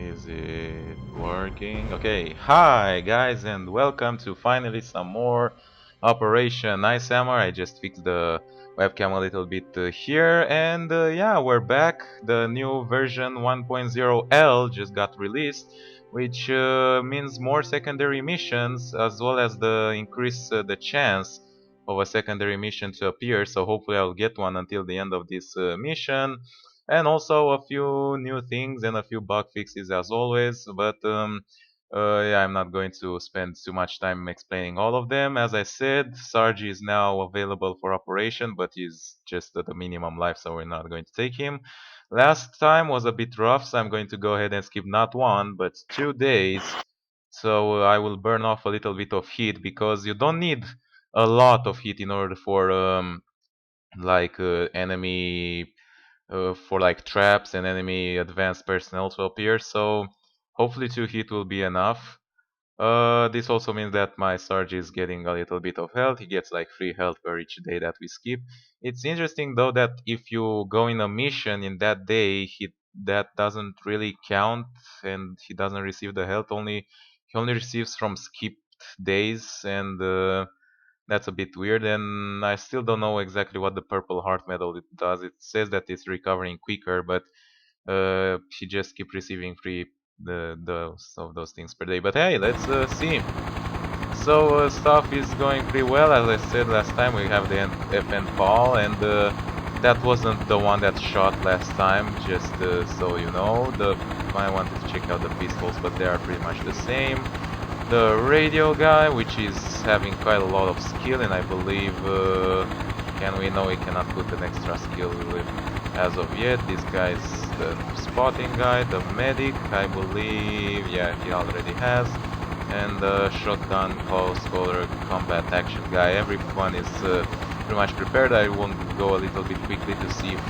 Is it working? Okay, hi guys and welcome to finally some more Operation Nice Hammer. I just fixed the webcam a little bit here and yeah, we're back. The new version 1.0L just got released, which means more secondary missions as well as the increase the chance of a secondary mission to appear. So hopefully I'll get one until the end of this mission, and also a few new things and a few bug fixes as always. But yeah, I'm not going to spend too much time explaining all of them. As I said, Sargi is now available for operation, but he's just at the minimum life, so we're not going to take him. Last time was a bit rough, so I'm going to go ahead and skip not 1 but 2 days. So I will burn off a little bit of heat because you don't need a lot of heat in order for enemy for like traps and enemy advanced personnel to appear. So hopefully 2 hit will be enough. This also means that my Sarge is getting a little bit of health. He gets like free health per each day that we skip. It's interesting though that if you go in a mission in that day, that doesn't really count, and he doesn't receive the health. He only receives from skipped days, and that's a bit weird, and I still don't know exactly what the purple heart medal it does. It says that it's recovering quicker, but he just keep receiving free those things per day. But hey, let's see. So stuff is going pretty well. As I said last time, we have the FN Paul, and that wasn't the one that shot last time. Just so you know, I wanted to check out the pistols, but they are pretty much the same. The radio guy, which is having quite a lot of skill, and I believe we know he cannot put an extra skill with as of yet. This guy's the spotting guy, the medic, I believe, yeah, he already has, and the shotgun close quarter combat action guy. Everyone is pretty much prepared. I want to go a little bit quickly to see if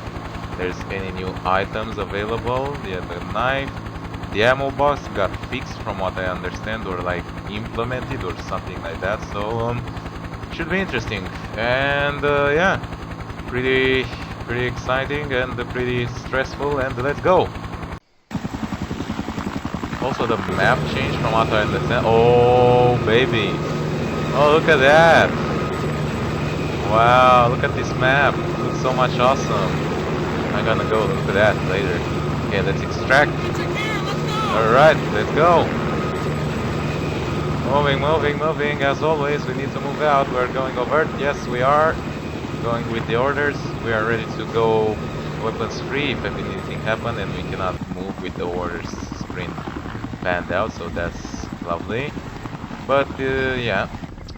there's any new items available. Yeah, the knife. The ammo box got fixed from what I understand, or like implemented or something like that, so should be interesting. And yeah, pretty exciting and pretty stressful, and let's go. Also the map changed from what I understand. Oh baby, oh look at that. Wow, look at this map, it looks so much awesome. I'm gonna go look at that later. Okay, let's extract. Alright, let's go. Moving. As always, we need to move out. We're going overt. Yes, we are. Going with the orders. We are ready to go weapons free if anything happens, and we cannot move with the orders sprint panned out, so that's lovely. But yeah.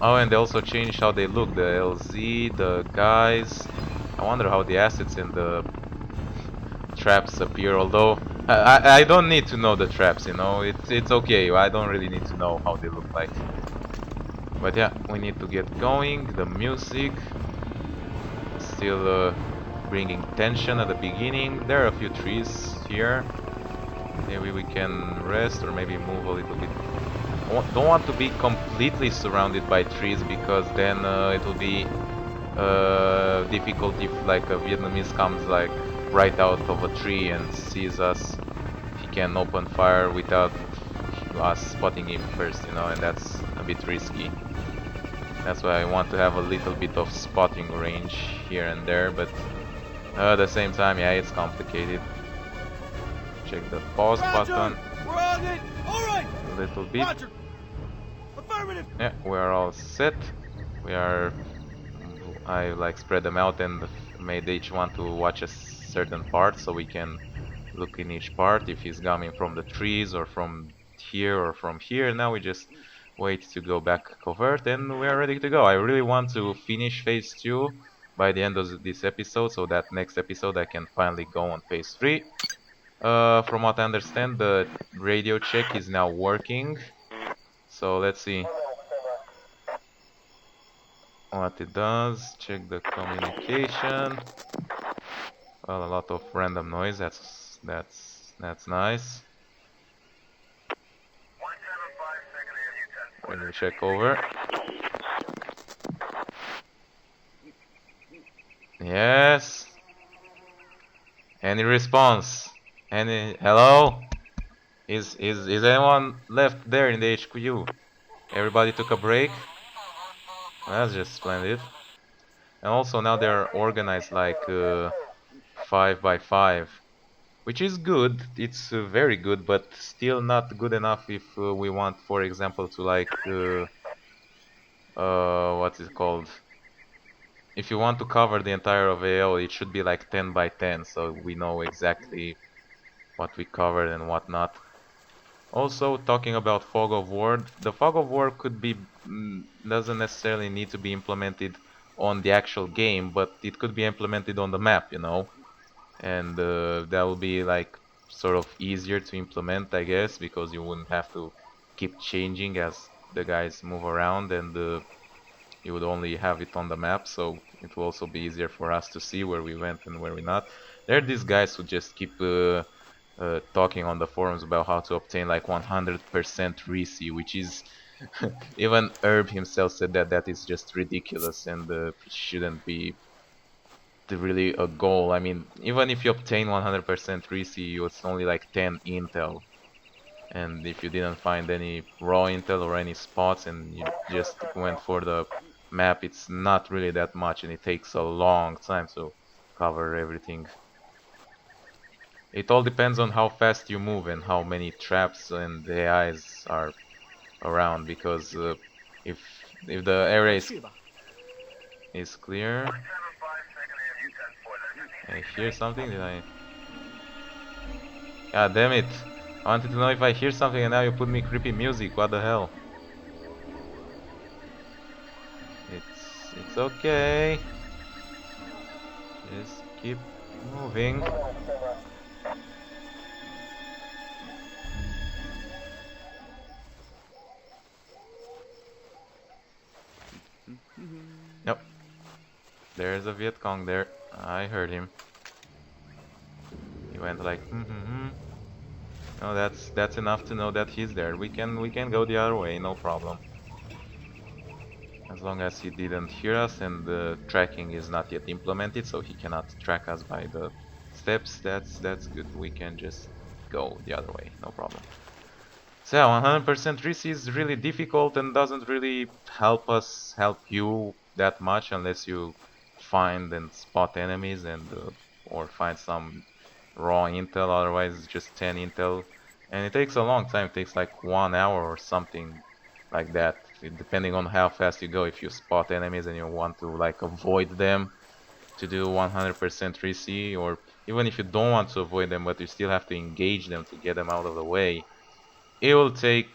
Oh, and they also changed how they look. The LZ, the guys. I wonder how the assets and the traps appear, although I don't need to know the traps, you know, it's okay, I don't really need to know how they look like. But yeah, we need to get going. The music still bringing tension at the beginning. There are a few trees here, maybe we can rest or maybe move a little bit. Don't want to be completely surrounded by trees, because then it will be difficult if like a Vietnamese comes like right out of a tree and sees us. He can open fire without us spotting him first, you know, and that's a bit risky. That's why I want to have a little bit of spotting range here and there, but at the same time, yeah, it's complicated. Check the pause button. We're on it. All right. A little bit. Roger. Affirmative. Yeah, we are all set. We are. I like spread them out and made each one to watch a certain part, so we can look in each part if he's coming from the trees or from here or from here. Now we just wait to go back covert and we are ready to go. I really want to finish phase 2 by the end of this episode, so that next episode I can finally go on phase 3. From what I understand, the radio check is now working, so let's see what it does. Check the communication. Well, a lot of random noise. That's nice. Let me check over. Yes. Any response? Any hello? Is anyone left there in the HQ? Everybody took a break? That's just splendid. And also now they're organized like 5 by 5, which is good. It's very good, but still not good enough if we want, for example, to like what's it called? If you want to cover the entire of AO, it should be like 10 by 10, so we know exactly what we covered and what not. Also, talking about Fog of War, the Fog of War could be doesn't necessarily need to be implemented on the actual game, but it could be implemented on the map, you know, and that will be like sort of easier to implement, I guess, because you wouldn't have to keep changing as the guys move around, and you would only have it on the map, so it will also be easier for us to see where we went and where we not. There are these guys who just keep talking on the forums about how to obtain like 100% Risi, which is even Herb himself said that that is just ridiculous and shouldn't be really a goal. I mean, even if you obtain 100% Risi, it's only like 10 intel. And if you didn't find any raw intel or any spots and you just went for the map, it's not really that much and it takes a long time to cover everything. It all depends on how fast you move and how many traps and AIs are around, because if if the area is clear. I hear something. Did I? God damn it! I wanted to know if I hear something and now you put me creepy music. What the hell? It's okay. Just keep moving. Yep. There's a Viet Cong there. I heard him. He went like No, that's enough to know that he's there. We can go the other way, no problem. As long as he didn't hear us and the tracking is not yet implemented, so he cannot track us by the steps, that's good. We can just go the other way, no problem. So yeah, 100% risk is really difficult and doesn't really help you that much unless you find and spot enemies and or find some raw intel. Otherwise, it's just 10 intel, and it takes a long time. It takes like 1 hour or something like that, depending on how fast you go. If you spot enemies and you want to like avoid them, to do 100% 3C, or even if you don't want to avoid them but you still have to engage them to get them out of the way, it will take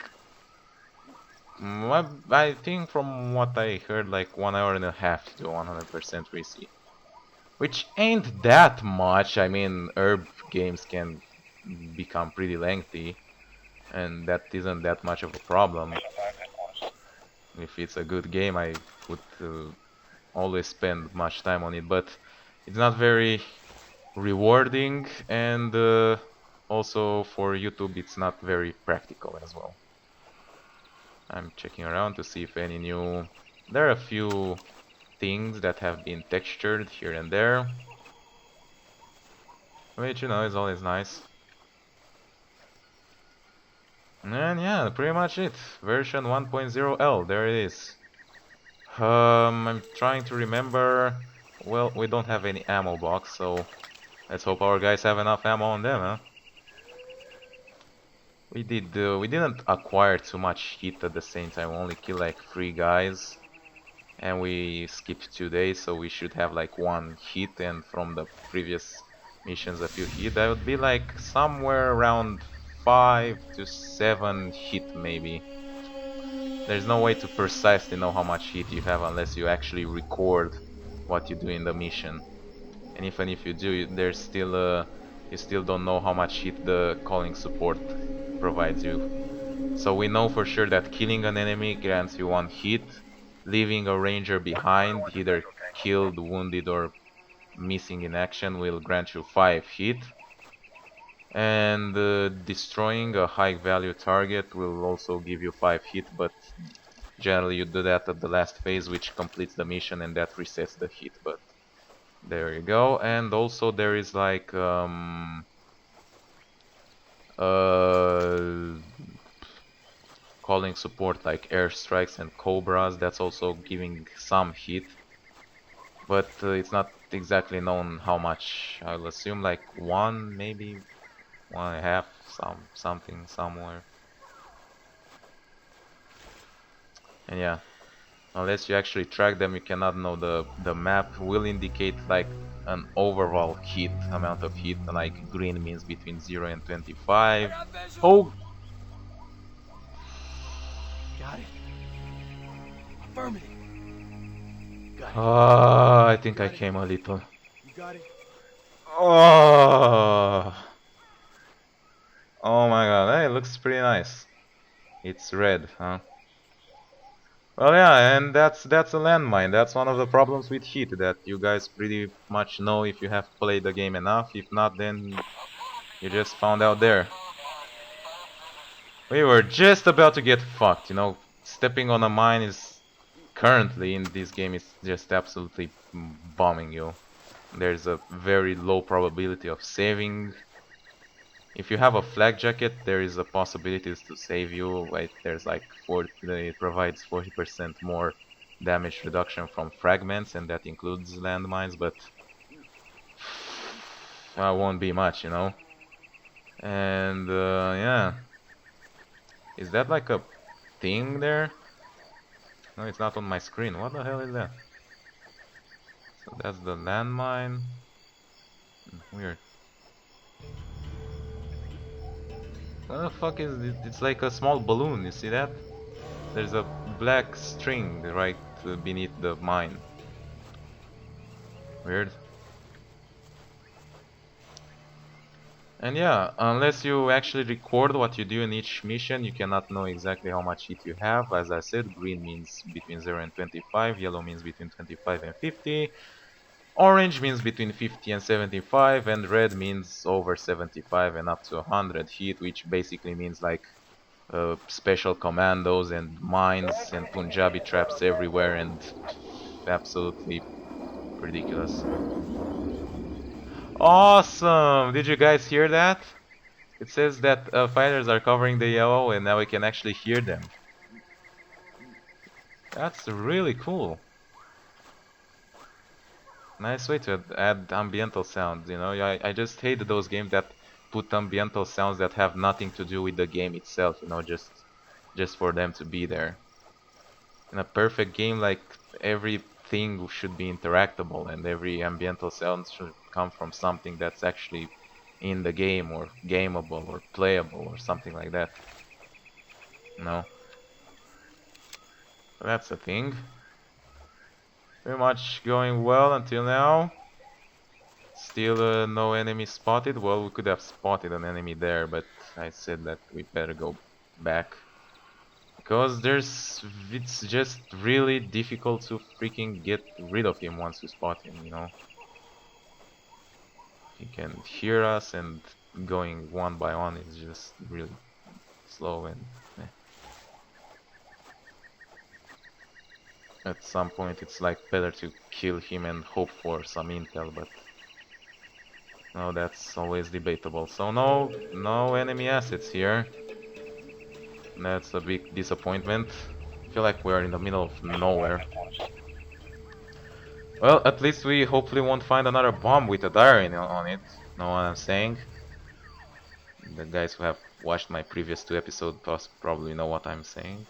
I think from what I heard like 1 hour and a half to do 100% 3C, which ain't that much. I mean, herb games can become pretty lengthy and that isn't that much of a problem. If it's a good game, I would always spend much time on it, but it's not very rewarding, and also for YouTube it's not very practical as well. I'm checking around to see if any new... There are a few things that have been textured here and there, which, you know, is always nice. And yeah, pretty much it. Version 1.0L, there it is. I'm trying to remember... Well, we don't have any ammo box, so let's hope our guys have enough ammo on them, huh? We didn't acquire too much hit at the same time. We only killed like 3 guys, and we skipped 2 days, so we should have like 1 hit, and from the previous missions a few hit. That would be like somewhere around 5 to 7 hit maybe. There's no way to precisely know how much hit you have unless you actually record what you do in the mission. And even if you do, there's still you still don't know how much hit the calling support provides you. So we know for sure that killing an enemy grants you 1 hit, leaving a ranger behind, either killed, wounded, or missing in action, will grant you 5 hit. And destroying a high value target will also give you 5 hit, but generally you do that at the last phase, which completes the mission and that resets the hit. But there you go. And also there is like calling support like airstrikes and cobras. That's also giving some hit, but it's not exactly known how much. I'll assume like one, maybe one and a half, something somewhere. And yeah, unless you actually track them, you cannot know. The map will indicate like an overall hit amount of hit, like green means between 0 and 25. I got visual. Oh, Got it. Affirmative. Got it. I think I Got it. came a little. You got it. Oh, oh my god, hey, it looks pretty nice. It's red, huh? Well, yeah, and that's a landmine. That's one of the problems with Heat, that you guys pretty much know if you have played the game enough. If not, then you just found out there. We were just about to get fucked, you know. Stepping on a mine is currently in this game is just absolutely bombing you. There's a very low probability of saving. If you have a flak jacket, there is a possibility to save you. Wait, there's like 40, it provides 40% more damage reduction from fragments, and that includes landmines, but won't be much, you know. And yeah, is that like a thing there? No, it's not on my screen. What the hell is that? So that's the landmine. Weird. What the fuck is it? It's like a small balloon, you see that? There's a black string right beneath the mine. Weird. And yeah, unless you actually record what you do in each mission, you cannot know exactly how much hit you have. As I said, green means between 0 and 25, yellow means between 25 and 50, orange means between 50 and 75, and red means over 75 and up to 100 hit, which basically means like special commandos and mines and Punjabi traps everywhere, and absolutely ridiculous. Awesome! Did you guys hear that? It says that fighters are covering the yellow, and now we can actually hear them. That's really cool. Nice way to add ambiental sounds, you know? I just hate those games that put ambiental sounds that have nothing to do with the game itself, you know, just for them to be there. In a perfect game, like, everything should be interactable, and every ambiental sound should come from something that's actually in the game, or gameable, or playable, or something like that. No. That's the thing. Pretty much going well until now. Still no enemy spotted. Well, we could have spotted an enemy there, but I said that we better go back. Because it's just really difficult to freaking get rid of him once you spot him, you know. He can hear us, and going one by one is just really slow, and at some point it's like better to kill him and hope for some intel, but no, that's always debatable. So no enemy assets here. That's a big disappointment. I feel like we're in the middle of nowhere. Well, at least we hopefully won't find another bomb with a diary on it. Know what I'm saying? The guys who have watched my previous two episodes probably know what I'm saying.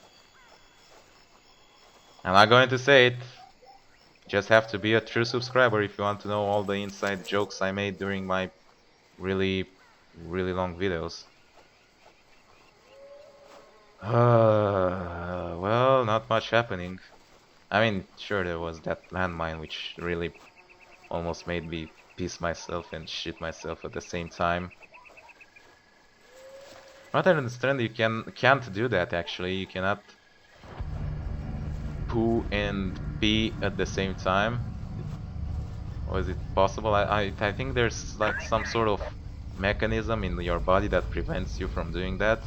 I'm not going to say it. Just have to be a true subscriber if you want to know all the inside jokes I made during my really long videos. Well, not much happening. I mean, sure, there was that landmine which really almost made me piss myself and shit myself at the same time. What I understand, you can't do that actually. You cannot poo and pee at the same time. Or is it possible? I think there's like some sort of mechanism in your body that prevents you from doing that.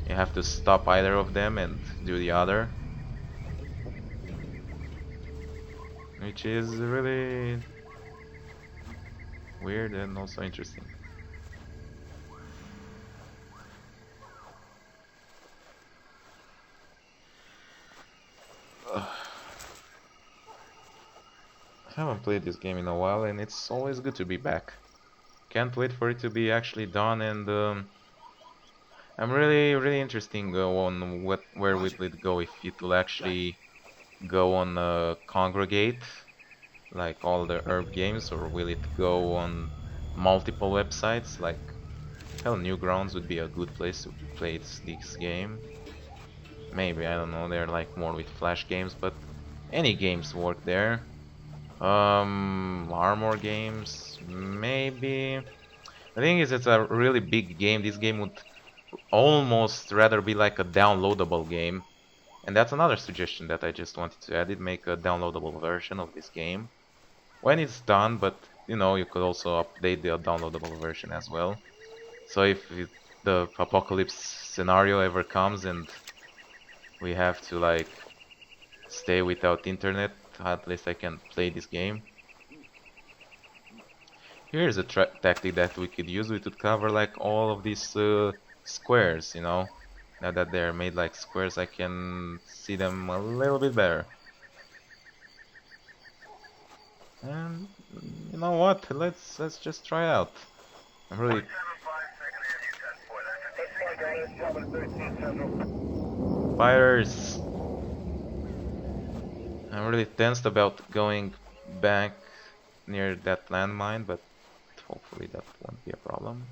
You have to stop either of them and do the other. Which is really weird and also interesting. Haven't played this game in a while, and it's always good to be back. Can't wait for it to be actually done, and I'm really interesting on where will Roger. it go, if it will Got it. actually go on Congregate, like all the herb games, or will it go on multiple websites? Like, hell, Newgrounds would be a good place to play this game. Maybe, I don't know, they're like more with flash games, but any games work there. Armor games, maybe. The thing is, it's a really big game. This game would almost rather be like a downloadable game. And that's another suggestion that I just wanted to add. It make a downloadable version of this game when it's done, but you know, you could also update the downloadable version as well. So if the apocalypse scenario ever comes and we have to like stay without internet, at least I can play this game. Here's a tactic that we could use. We could cover like all of these squares, you know. Now that they're made like squares, I can see them a little bit better. And you know what? Let's just try it out. I'm really fighters. I'm really tensed about going back near that landmine, but hopefully that won't be a problem.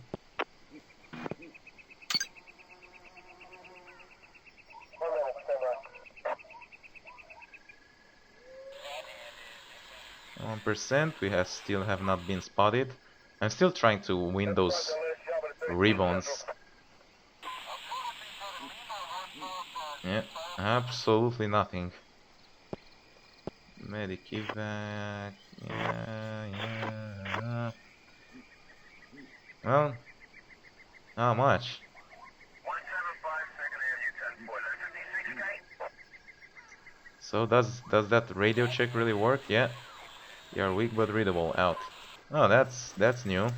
1%, we still have not been spotted. I'm still trying to win those ribbons. Yeah, absolutely nothing. Medic evac. Yeah. Well, how much? So does that radio check really work? Yeah. You're weak but readable. Out. Oh, that's new.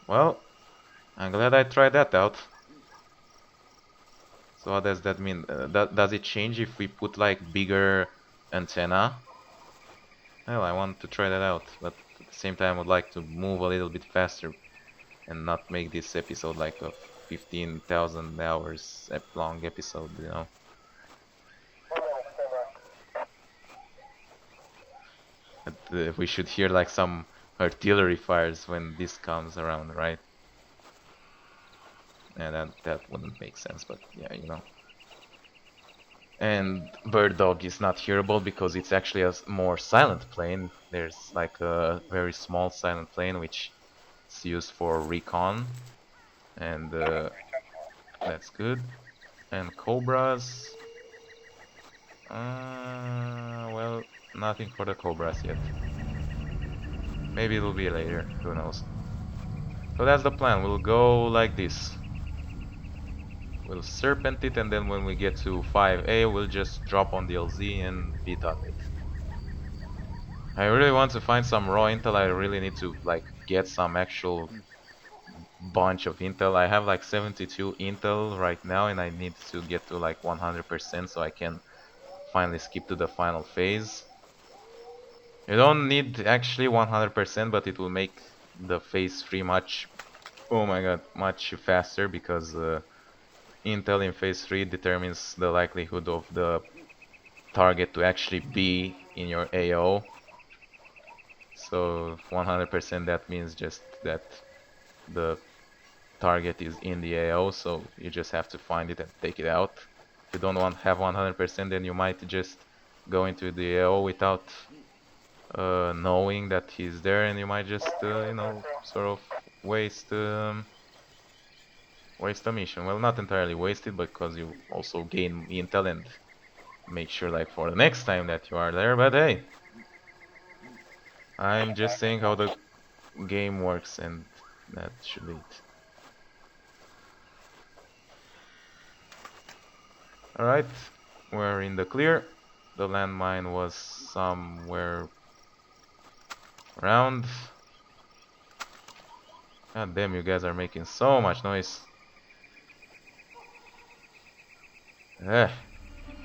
Well, I'm glad I tried that out. So what does that mean? Does it change if we put like bigger antenna? Well, I want to try that out, but at the same time I would like to move a little bit faster and not make this episode like a 15,000 hours long episode, you know. But, we should hear like some artillery fires when this comes around, right? And that wouldn't make sense, but yeah, you know. And Bird Dog is not hearable because it's actually a more silent plane. There's like a very small silent plane which is used for recon, and that's good. And Cobras, well, nothing for the Cobras yet. Maybe it'll be later, who knows. So that's the plan, we'll go like this. We'll serpent it, and then when we get to 5A, we'll just drop on the LZ and beat up it. I really want to find some raw intel. I really need to like get some actual bunch of intel. I have like 72 intel right now, and I need to get to like 100% so I can finally skip to the final phase. You don't need actually 100%, but it will make the phase 3 much, oh my god, much faster, because intel in phase 3 determines the likelihood of the target to actually be in your AO. So 100%, that means just that the target is in the AO, so you just have to find it and take it out. If you don't want have 100%, then you might just go into the AO without knowing that he's there, and you might just you know, sort of waste waste a mission. Well, not entirely wasted, because you also gain intel and make sure like for the next time that you are there. But hey, I'm just saying how the game works, and that should be it. Alright, we're in the clear. The landmine was somewhere around. God damn, you guys are making so much noise.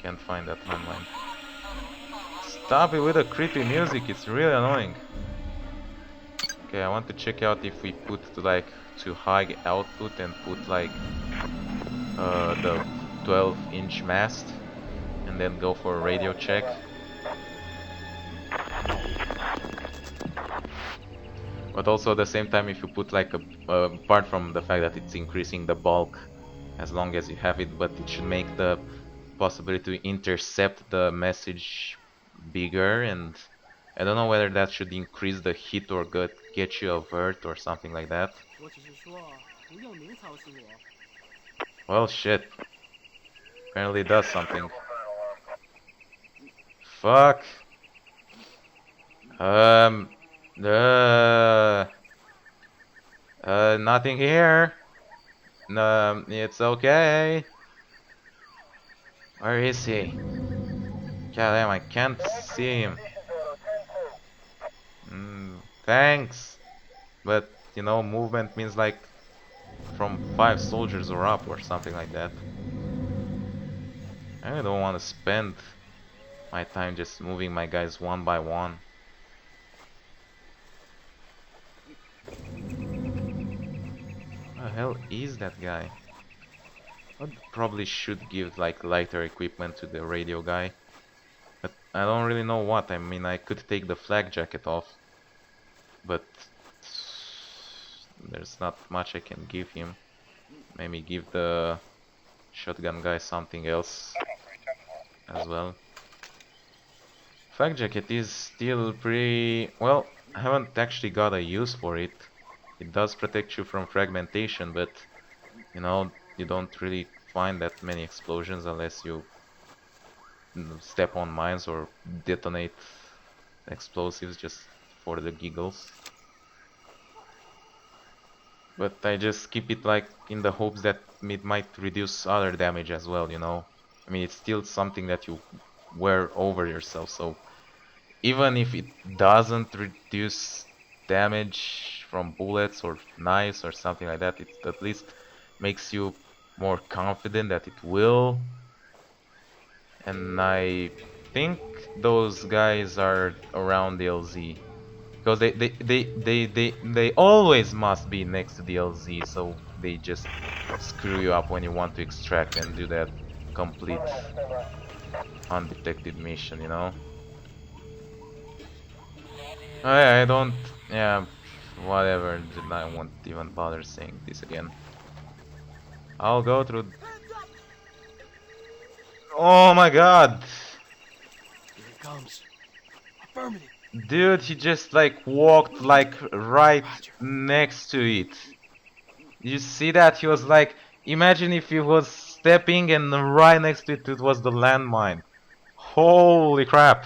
Can't find that landmine. Stop it with the creepy music, it's really annoying. Okay, I want to check out if we put like too high output and put like the 12-inch mast and then go for a radio check. But also at the same time, if you put like apart from the fact that it's increasing the bulk as long as you have it, but it should make the possibility to intercept the message bigger, and I don't know whether that should increase the hit or get you a vert or something like that. Well, shit. Apparently it does something. Fuck. Um. Nothing here. No, it's okay. Where is he? God damn, I can't see him. Thanks. But, you know, movement means like from 5 soldiers or up or something like that. I don't want to spend my time just moving my guys one by one. What the hell is that guy? I probably should give like lighter equipment to the radio guy. But I don't really know what. I mean, I could take the flak jacket off. But there's not much I can give him. Maybe give the shotgun guy something else as well. Flak jacket is still pretty... well, I haven't actually got a use for it. It does protect you from fragmentation, but you know, you don't really find that many explosions unless you step on mines or detonate explosives just for the giggles. But I just keep it like in the hopes that it might reduce other damage as well, you know. I mean, it's still something that you wear over yourself, so even if it doesn't reduce damage from bullets or knives or something like that, it at least makes you more confident that it will. And I think those guys are around the LZ. Because they always must be next to the LZ, so they just screw you up when you want to extract and do that complete undetected mission, you know? I don't... yeah, whatever, I won't even bother saying this again. I'll go through... oh my god! Here it comes. Affirmative. Dude, he just like walked like right next to it. You see that? He was like, imagine if he was stepping and right next to it, it was the landmine. Holy crap.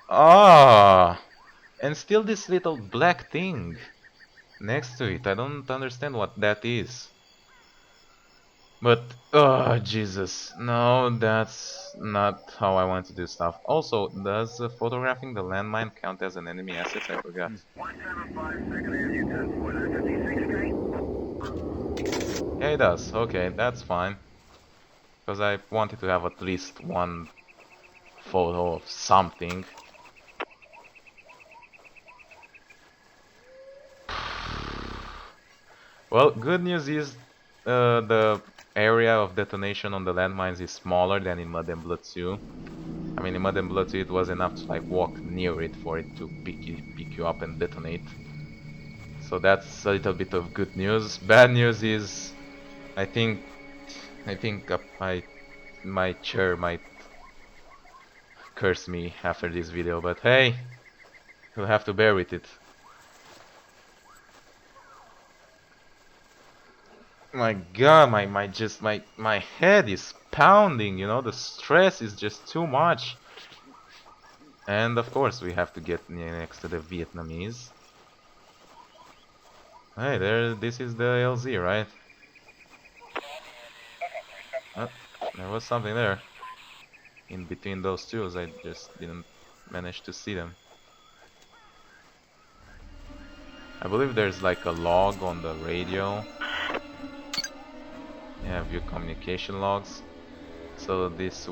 Ah, and still this little black thing next to it. I don't understand what that is. But, oh Jesus, no, that's not how I want to do stuff. Also, does photographing the landmine count as an enemy asset? I forgot. 175 yeah, it does. Okay, that's fine. Because I wanted to have at least one photo of something. Well, good news is the area of detonation on the landmines is smaller than in Mud and Blood 2. I mean, in Mud and Blood 2 it was enough to like walk near it for it to pick you up and detonate. So that's a little bit of good news. Bad news is, I think my chair might curse me after this video, but hey, you'll have to bear with it. My god, my head is pounding, you know, the stress is just too much. And of course we have to get next to the Vietnamese. Hey, this is the LZ, right? There was something there. In between those two, I just didn't manage to see them. I believe there's like a log on the radio. Yeah, view communication logs. So this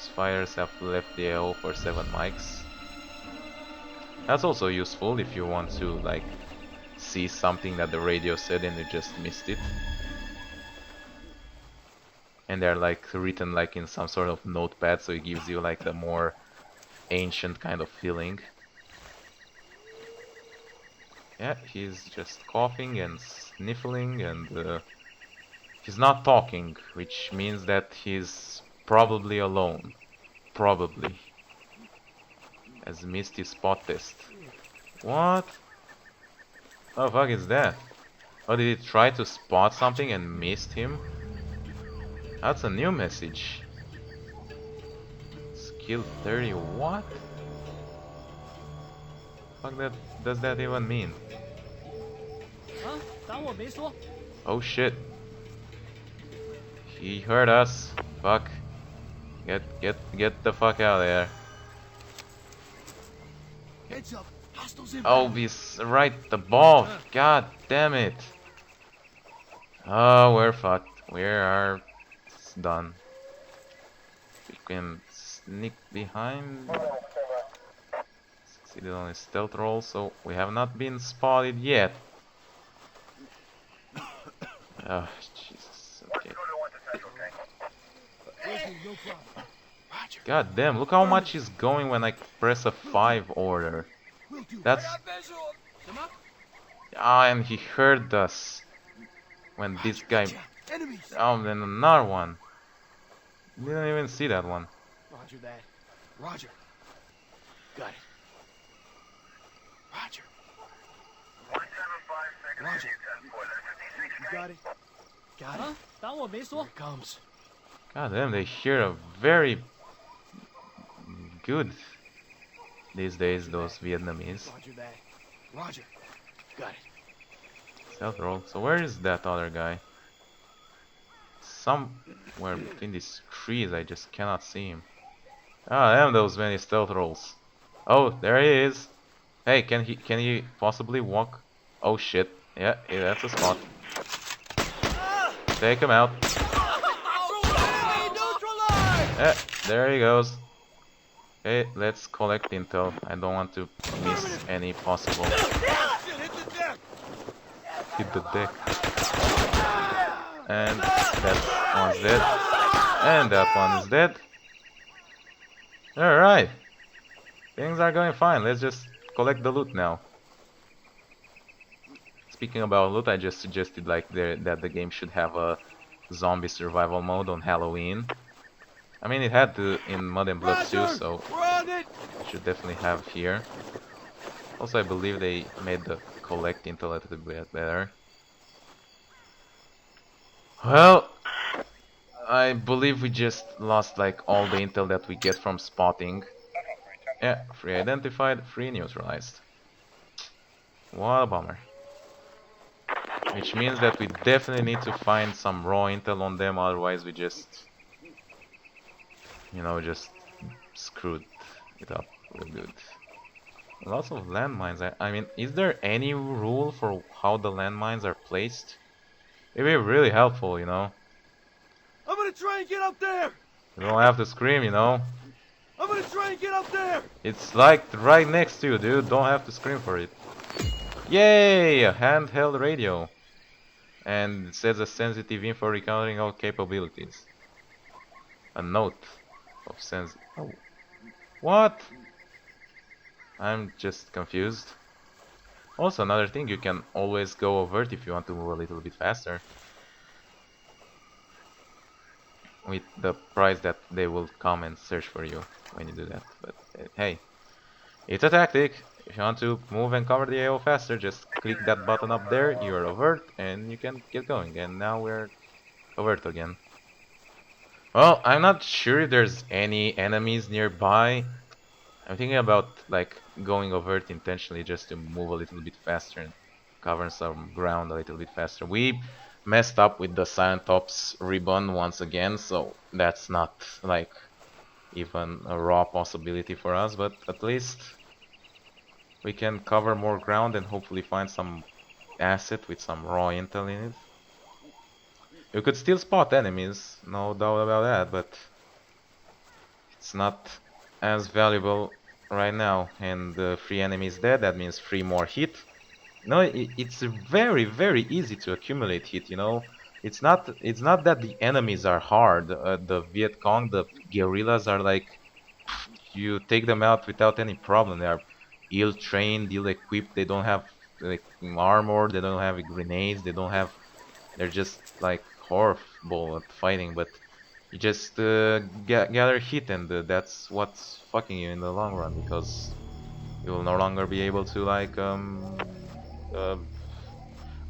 fighters have left the AO for 7 mics. That's also useful if you want to like see something that the radio said and you just missed it. And they're like written like in some sort of notepad, so it gives you like the more ancient kind of feeling. Yeah, he's just coughing and sniffling, and he's not talking, which means that he's probably alone. Probably. Has missed his spot test. What? Oh fuck is that? Oh, did he try to spot something and missed him? That's a new message. Skill 30, what? Fuck that, does that even mean? Oh shit. He heard us. Fuck. Get the fuck out of there. Heads up. Hostiles Oh, inbound. he's right above. God damn it. Oh, we're fucked. We are done. We can sneak behind. Succeeded on his stealth roll, so we have not been spotted yet. Oh, Jesus. Okay. No problem. Roger. God damn, look how much is going when I press a 5 order. Will do. That's... Ah, and he heard us. When this guy... Gotcha. Enemies. Oh, then another one. Didn't even see that one. Roger that. Roger. Got it. Roger. Roger. You got it. Got it. Here it comes. God damn, they hear a very good these days, those Vietnamese. Roger that. Roger. Got it. Stealth roll. So where is that other guy? Somewhere between these trees, I just cannot see him. Ah, damn those many stealth rolls. Oh, there he is. Hey, can he possibly walk? Oh shit. Yeah, that's a spot. Take him out. Yeah, there he goes. Okay, let's collect intel. I don't want to miss any possible. Hit the deck. And that one's dead. And that one is dead. Alright. Things are going fine. Let's just collect the loot now. Speaking about loot, I just suggested like that the game should have a zombie survival mode on Halloween. I mean, it had to in Mud and Blood too, so it should definitely have here. Also, I believe they made the collect intel a little bit better. Well, I believe we just lost like all the intel that we get from spotting. Yeah, free identified, free neutralized. What a bummer. Which means that we definitely need to find some raw intel on them, otherwise we just... You know, just screwed it up real good. Lots of landmines. I mean, is there any rule for how the landmines are placed? It'd be really helpful, you know. I'm gonna try and get up there. You don't have to scream, you know. I'm gonna try and get up there. It's like right next to you, dude. Don't have to scream for it. Yay! A handheld radio. And it says a sensitive info recounting all capabilities. A note of sense. Oh. What? I'm just confused. Also, another thing, you can always go overt if you want to move a little bit faster. With the price that they will come and search for you when you do that. But hey, it's a tactic. If you want to move and cover the AO faster, just click that button up there, you're overt, and you can get going. And now we're overt again. Well, I'm not sure if there's any enemies nearby. I'm thinking about like going overt intentionally just to move a little bit faster and cover some ground a little bit faster. We messed up with the Silent Ops ribbon once again, so that's not like even a raw possibility for us, but at least we can cover more ground and hopefully find some asset with some raw intel in it. You could still spot enemies, no doubt about that, but it's not as valuable right now. And the free enemy is dead, that means 3 more hit. No, it's very, very easy to accumulate hit, you know. It's not that the enemies are hard. The Viet Cong, the guerrillas are like, you take them out without any problem. They are ill-trained, ill-equipped. They don't have like armor. They don't have grenades. They don't have. They're just like horrible at fighting. But you just gather hit, and that's what's fucking you in the long run, because you will no longer be able to like uh,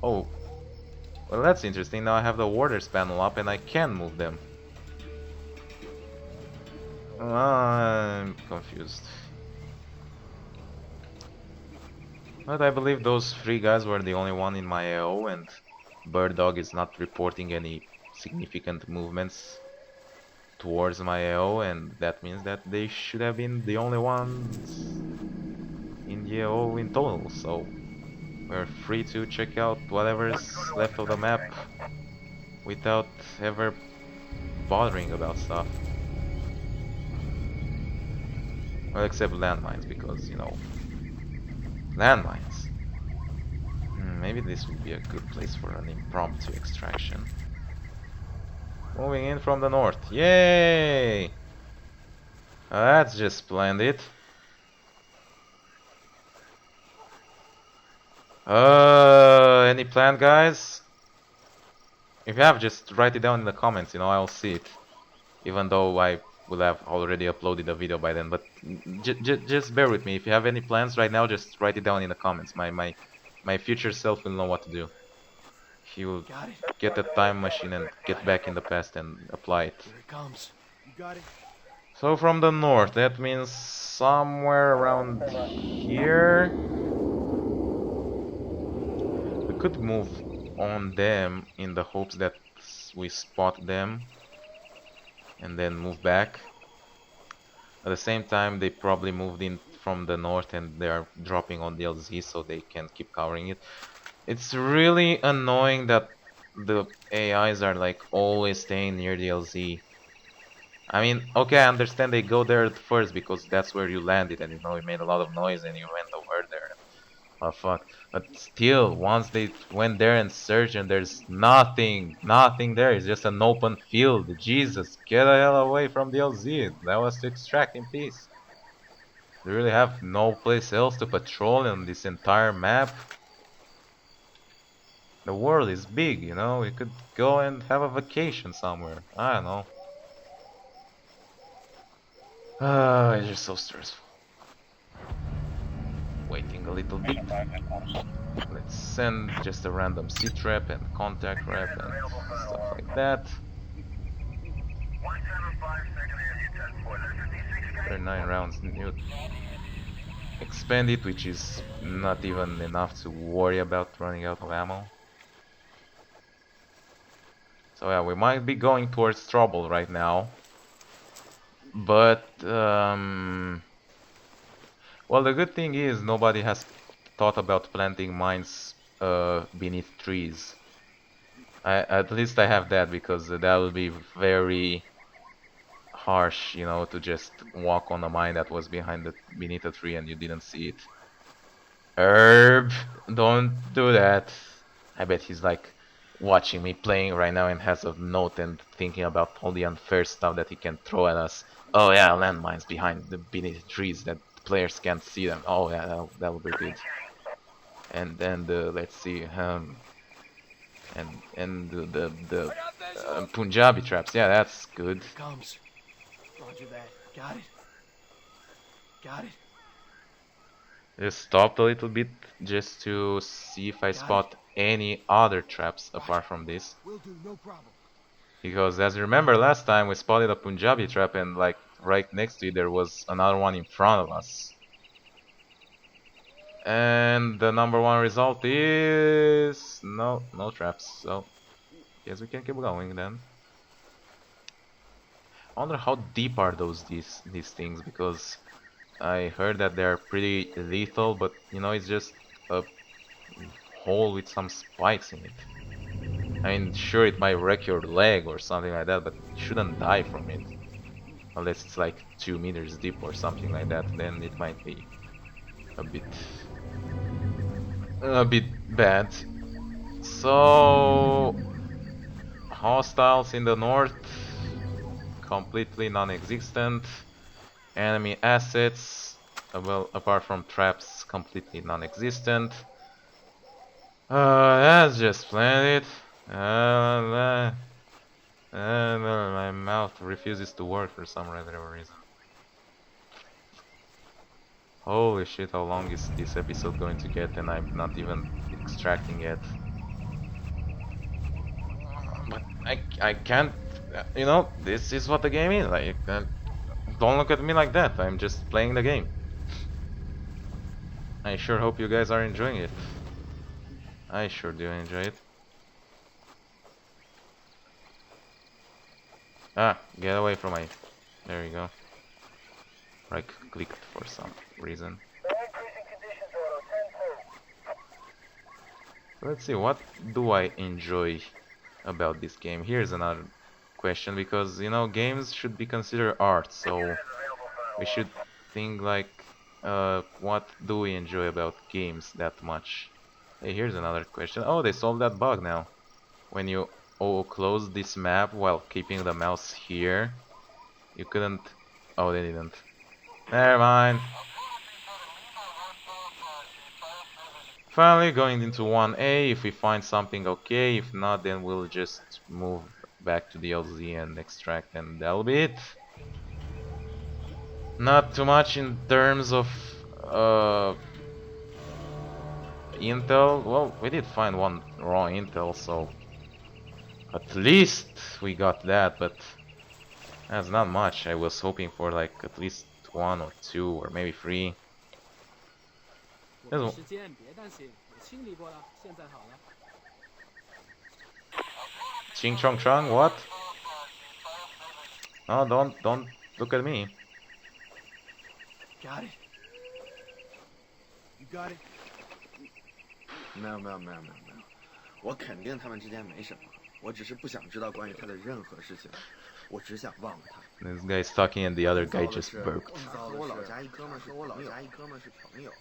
oh, well, that's interesting. Now I have the warders panel up and I can move them. I'm confused. But I believe those 3 guys were the only one in my AO, and Bird Dog is not reporting any significant movements towards my AO, and that means that they should have been the only ones in the AO in total. So we're free to check out whatever's left of the map without ever bothering about stuff. Well, except landmines, because, you know, landmines. Maybe this would be a good place for an impromptu extraction. Moving in from the north. Yay! That's just splendid. Any plan, guys? If you have, just write it down in the comments, you know, I'll see it. Even though I will have already uploaded a video by then, but just bear with me. If you have any plans right now, just write it down in the comments. My future self will know what to do. He will get a time machine and get back in the past and apply it. Here it comes. You got it. So from the north, that means somewhere around here. We could move on them in the hopes that we spot them and then move back. At the same time, they probably moved in from the north and they are dropping on the LZ, so they can keep covering it. It's really annoying that the AIs are like always staying near the LZ. I mean, okay, I understand they go there first because that's where you landed, and you know you made a lot of noise and you went over there. Oh fuck. But still, once they went there and searched and there's nothing there, it's just an open field. Jesus, get the hell away from the LZ. That was to extract in peace. They really have no place else to patrol on this entire map. The world is big, you know, we could go and have a vacation somewhere. I don't know. It's just so stressful. Waiting a little bit. Let's send just a random seat rep and contact rep and stuff like that. 39 rounds new. Expand it, which is not even enough to worry about running out of ammo. So yeah, we might be going towards trouble right now. But well, the good thing is nobody has thought about planting mines beneath trees. At least I have that, because that would be very harsh, you know, to just walk on a mine that was beneath a tree and you didn't see it. Herb, don't do that. I bet he's like watching me playing right now and has a note and thinking about all the unfair stuff that he can throw at us. Oh yeah, landmines beneath the trees that players can't see them. Oh yeah, that'll be good. And then let's see, and the Punjabi traps. Yeah, that's good. Here it comes. Roger that. Got it. Got it. Just stopped a little bit just to see if I spot any other traps apart from this. Will do, no problem. Because as you remember, last time we spotted a Punjabi trap and like right next to it there was another one in front of us. And the #1 result is no traps. So yes, we can keep going then. I wonder how deep are these things, because I heard that they're pretty lethal, but you know, it's just a hole with some spikes in it. I mean, sure, it might wreck your leg or something like that, but you shouldn't die from it. Unless it's like 2 meters deep or something like that, then it might be a bit bad. So hostiles in the north, completely non-existent. Enemy assets, well, apart from traps, completely non-existent. Let's just plan it. My mouth refuses to work for some random reason. Holy shit, how long is this episode going to get, and I'm not even extracting yet. But I can't, you know, this is what the game is. Like, don't look at me like that, I'm just playing the game. I sure hope you guys are enjoying it. I sure do enjoy it. Ah, get away from my... There you go. Right clicked for some reason. Let's see, what do I enjoy about this game? Here's another question, because, you know, games should be considered art, so we should think like, what do we enjoy about games that much? Hey, here's another question. Oh, they solved that bug now. When you close this map while keeping the mouse here, you couldn't... Oh, they didn't. Never mind. Finally going into 1A. If we find something, okay. If not, then we'll just move back to the LZ and extract, and that'll be it. Not too much in terms of intel. Well, we did find one raw intel, so at least we got that, but that's not much. I was hoping for like at least 1 or 2 or maybe 3. Ching Chong Chong, what? No, don't look at me. Got it. You got it. 没有，我肯定他们之间没什么，我只是不想知道关于他的任何事情，我只想忘了他。This guy's talking and the other guy just burped. 他和我老家一哥们是朋友。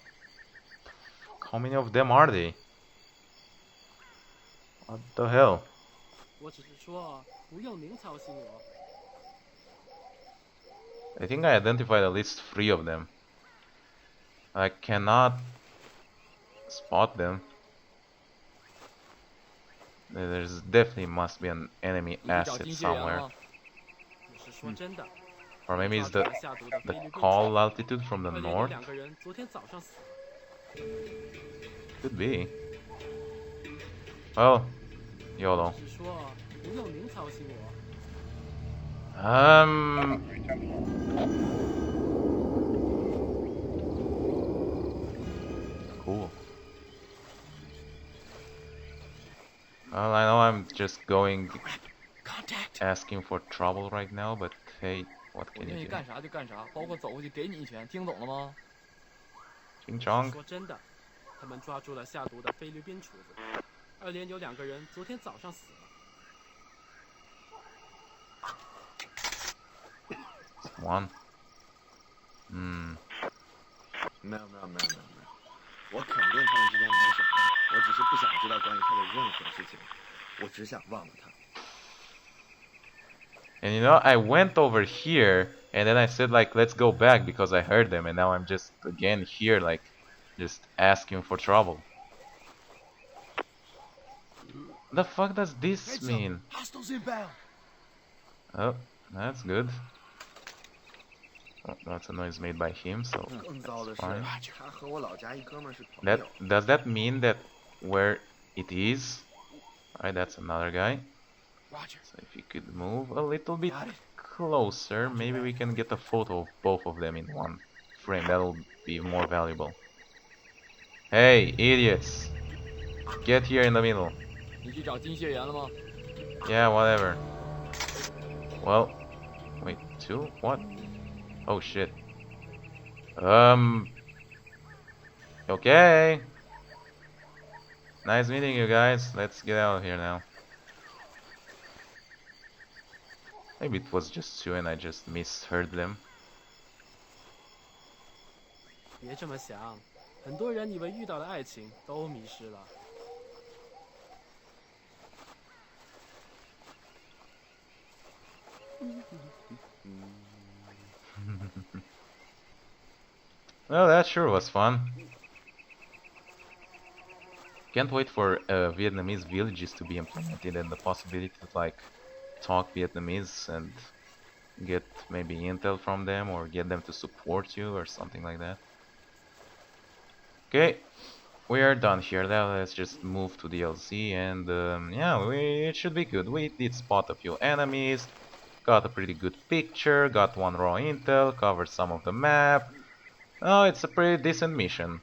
How many of them are they? What the hell? 我只是说不用您操心我。I think I identified at least 3 of them. I cannot spot them. There's definitely must be an enemy asset somewhere. Or maybe it's the call altitude from the north. Could be. Well, YOLO. Cool. Well, I know I'm just going asking for trouble right now, but hey, what can you do? 干啥就干啥，包括走过去给你一拳，听懂了吗？ Ching Chong. 说真的，他们抓住了下毒的菲律宾厨子，二连有2个人昨天早上死了。One. 没有，我肯定他们之间没什么，我只是不想知道关于他的任何事情，我只想忘了他。And you know, I went over here and then I said like, let's go back because I heard them, and now I'm just again here like, just asking for trouble. The fuck does this mean? Oh, that's good. Oh, that's a noise made by him, so that's fine. Does that mean that where it is? Alright, that's another guy. So if you could move a little bit closer, maybe we can get a photo of both of them in one frame. That'll be more valuable. Hey, idiots! Get here in the middle. Yeah, whatever. Well, wait, 2? What? Oh shit. Okay. Nice meeting you guys. Let's get out of here now. Maybe it was just two and I just misheard them. 别这么想，很多人以为遇到的爱情都迷失了。Well, that sure was fun. Can't wait for Vietnamese villages to be implemented and the possibility to like talk Vietnamese and get maybe intel from them or get them to support you or something like that. Okay, we are done here. Now let's just move to DLC and yeah, it should be good. We did spot a few enemies, got a pretty good picture, got one raw intel, covered some of the map. Oh, it's a pretty decent mission.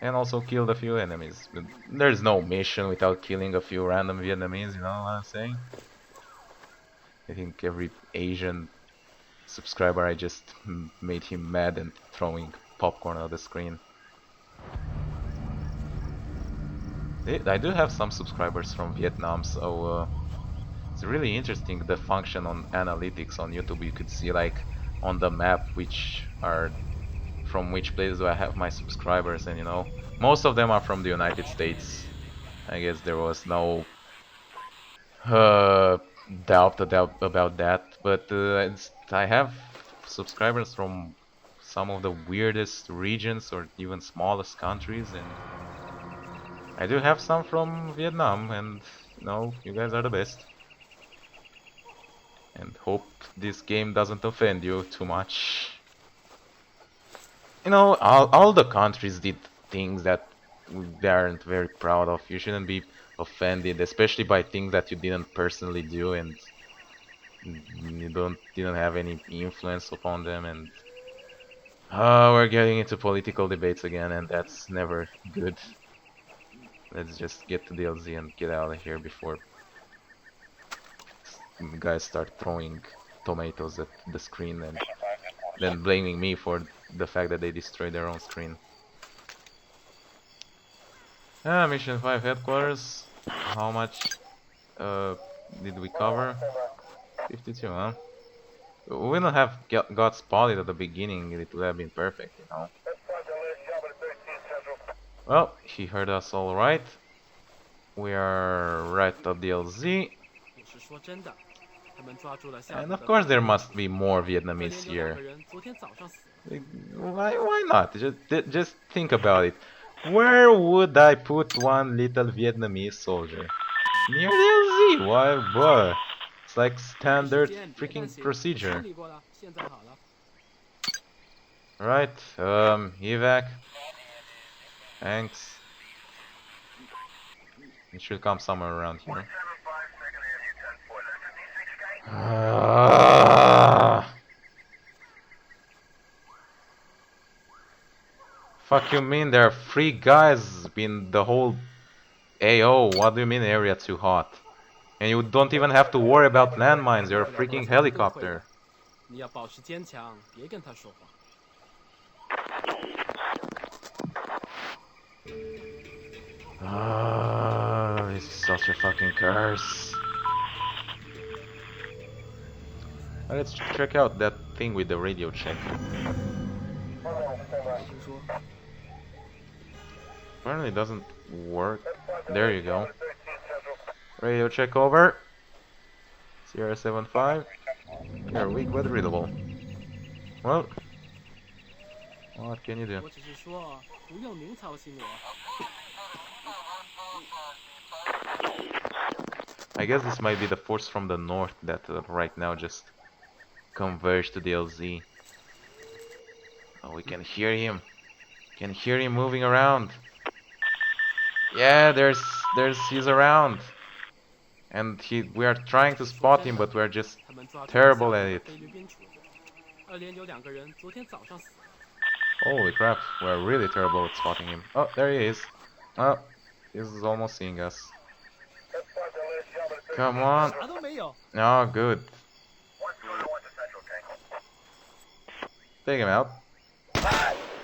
And also killed a few enemies. But there's no mission without killing a few random Vietnamese, you know what I'm saying? I think every Asian subscriber I just made him mad and throwing popcorn at the screen. I do have some subscribers from Vietnam, so it's really interesting the function on analytics on YouTube. You could see like on the map from which places do I have my subscribers, and you know, most of them are from the United States. I guess there was no doubt about that, but I have subscribers from some of the weirdest regions or even smallest countries, and I do have some from Vietnam, and you know, you guys are the best. And hope this game doesn't offend you too much. You know, all the countries did things that they aren't very proud of. You shouldn't be offended, especially by things that you didn't personally do and you didn't have any influence upon them. And we're getting into political debates again, and that's never good. Let's just get to DLC and get out of here before guys start throwing tomatoes at the screen and then blaming me for the fact that they destroyed their own screen. Mission 5 headquarters. How much did we cover? 52, huh? We wouldn't have got spotted at the beginning, it would have been perfect, you know. Well, he heard us alright. We are right at DLZ. And of course there must be more Vietnamese here. Why not? Just think about it. Where would I put one little Vietnamese soldier? Near DLZ? Why? Boy, it's like standard freaking procedure. Right, evac. Thanks. It should come somewhere around here. Fuck you mean there are 3 guys in the whole AO? What do you mean area too hot? And you don't even have to worry about landmines, you're a freaking helicopter. This is such a fucking curse. Let's check out that thing with the radio check. Apparently it doesn't work. There you go. Radio check over. Sierra 75. You're weak but readable. Well, what can you do? I guess this might be the force from the north that right now just converged to the LZ. Oh, we can hear him. Can hear him moving around. Yeah, he's around. And we are trying to spot him, but we're just terrible at it. Holy crap, we're really terrible at spotting him. Oh, there he is. Oh, he's almost seeing us. Come on. Oh, good. Take him out.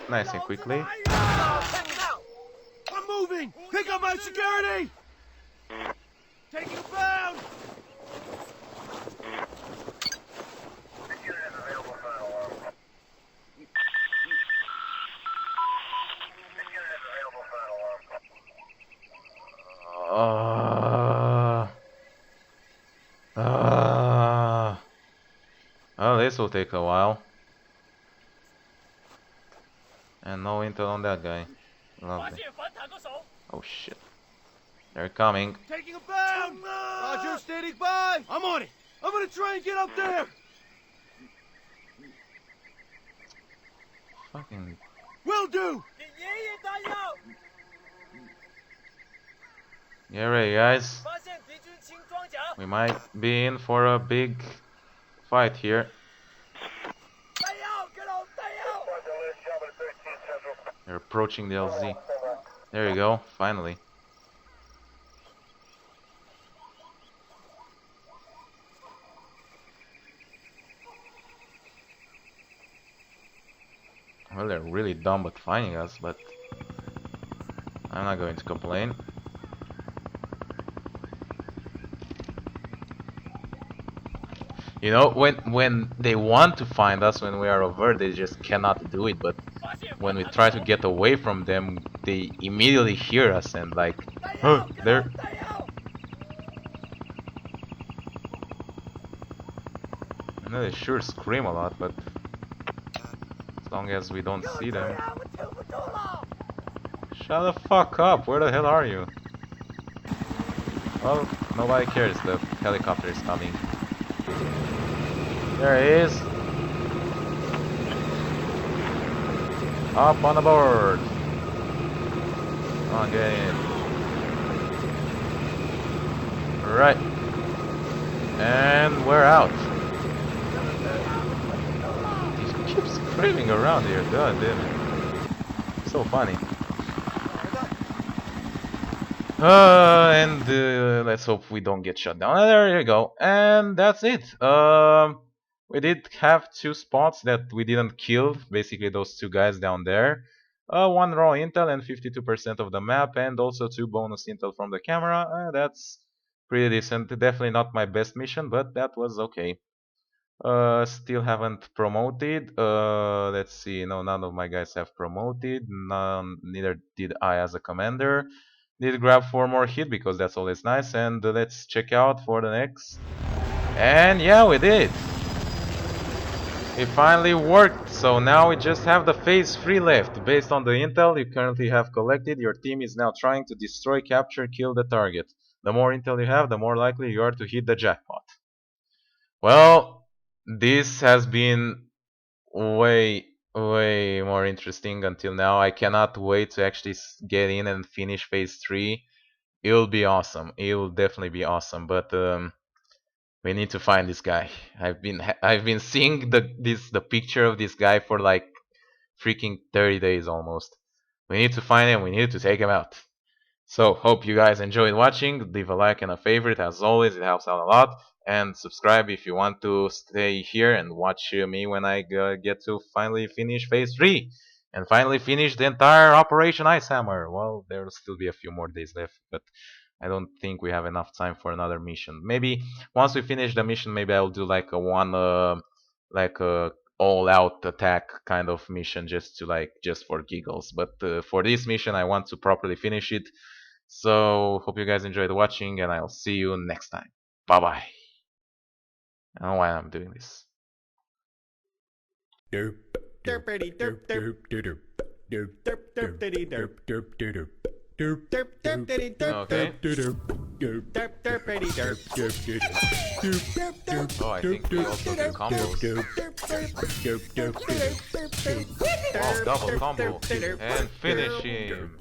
Nice and quickly. I'm moving! Pick up my security! Taking him down! Oh, this will take a while. And no intel on that guy. Lovely. Oh shit. They're coming. Taking a bound! Roger, standing by! I'm on it! I'm gonna try and get up there! Fucking. Will do! Get ready, guys. We might be in for a big fight here. They're approaching the LZ. There you go, finally. Well, they're really dumb at finding us, but I'm not going to complain. You know, when they want to find us when we are over, they just cannot do it. But when we try to get away from them, they immediately hear us and like, oh, there. I know they sure scream a lot, but as long as we don't see them. Shut the fuck up! Where the hell are you? Well, nobody cares. The helicopter is coming. There he is. Up on the board. Come on, get in. Right. And we're out. He keeps screaming around here. God damn it. So funny. Let's hope we don't get shut down. There you go. And that's it. We did have 2 spots that we didn't kill. Basically those 2 guys down there. 1 raw intel and 52% of the map, and also 2 bonus intel from the camera. That's pretty decent. Definitely not my best mission, but that was okay. Still haven't promoted. Let's see. No, none of my guys have promoted. Neither did I as a commander. Did grab 4 more hit because that's always nice. And let's check out for the next. And yeah, we did. It finally worked. So now we just have the phase 3 left. Based on the intel you currently have collected, your team is now trying to destroy, capture, kill the target. The more intel you have, the more likely you are to hit the jackpot. Well, this has been way more interesting until now. I cannot wait to actually get in and finish phase 3. It'll be awesome. It'll definitely be awesome. But we need to find this guy. I've been seeing the picture of this guy for like freaking 30 days almost. We need to find him. We need to take him out. So hope you guys enjoyed watching. Leave a like and a favorite as always. It helps out a lot. And subscribe if you want to stay here and watch me when I get to finally finish phase 3 and finally finish the entire Operation Ice Hammer. Well, there will still be a few more days left, but I don't think we have enough time for another mission. Maybe once we finish the mission, maybe I'll do like a all-out attack kind of mission just for giggles. But for this mission, I want to properly finish it. So hope you guys enjoyed watching, and I'll see you next time. Bye bye. I don't know why I'm doing this. Okay. Oh, I think we also do combos. Oh, double combo. And finish him.